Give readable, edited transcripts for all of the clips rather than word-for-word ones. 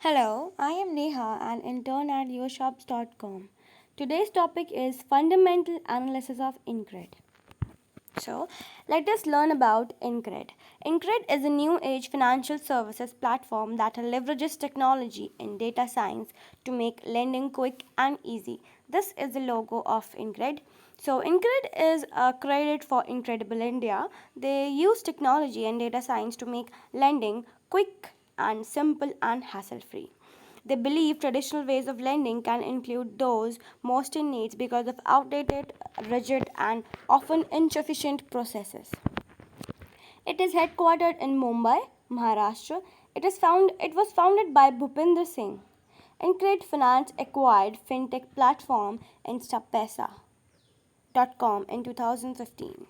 Hello, I am Neha, an intern at youshops.com. Today's topic is fundamental analysis of Incred. So, let us learn about Incred. Incred is a new age financial services platform that leverages technology and data science to make lending quick and easy. This is the logo of Incred. So, Incred is a credit for Incredible India. They use technology and data science to make lending quick and simple and hassle free. They believe traditional ways of lending can include those most in need because of outdated, rigid, and often insufficient processes. It is headquartered in Mumbai, Maharashtra. It was founded by Bhupinder Singh. Incred Finance acquired fintech platform InstaPesa.com in 2015.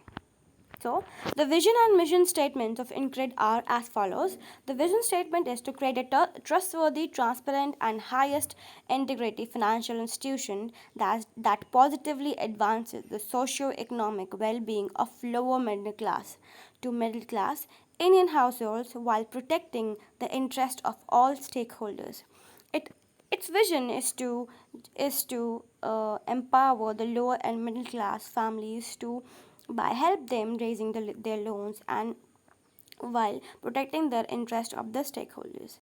So, the vision and mission statements of Incred are as follows. The vision statement is to create a trustworthy, transparent, and highest integrity financial institution that positively advances the socio-economic well-being of lower middle class to middle class Indian households while protecting the interest of all stakeholders. It its vision is to empower the lower and middle class families to by help them raising their loans and while protecting their interest of the stakeholders.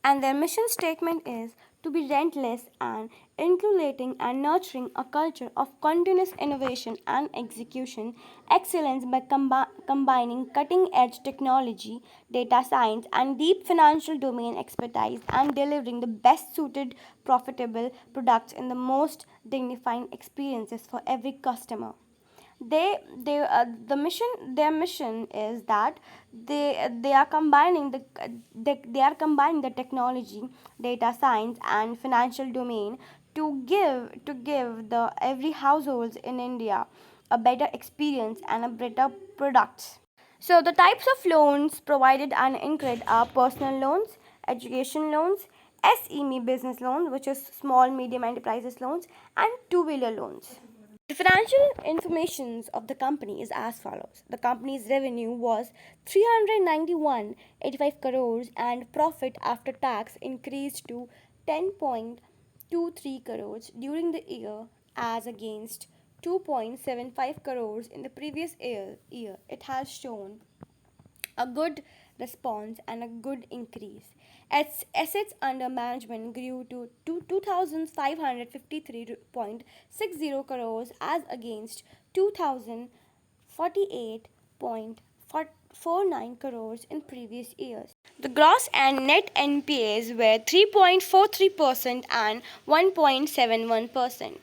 And their mission statement is to be relentless and inculcating and nurturing a culture of continuous innovation and execution excellence by combining cutting edge technology, data science, and deep financial domain expertise and delivering the best suited, profitable products in the most dignifying experiences for every customer. Their mission is that they are combining they are combining the technology, data science, and financial domain to give the every households in India a better experience and a better products. So the types of loans provided and Incred are personal loans, education loans, SME business loans, which is small medium enterprises loans, and two-wheeler loans. The financial information of the company is as follows. The company's revenue was 391.85 crores and profit after tax increased to 10.23 crores during the year as against 2.75 crores in the previous year. It has shown a good response and a good increase. Its assets under management grew to 2,553.60 crores as against 2,048.49 crores in previous years. The gross and net NPAs were 3.43% and 1.71%.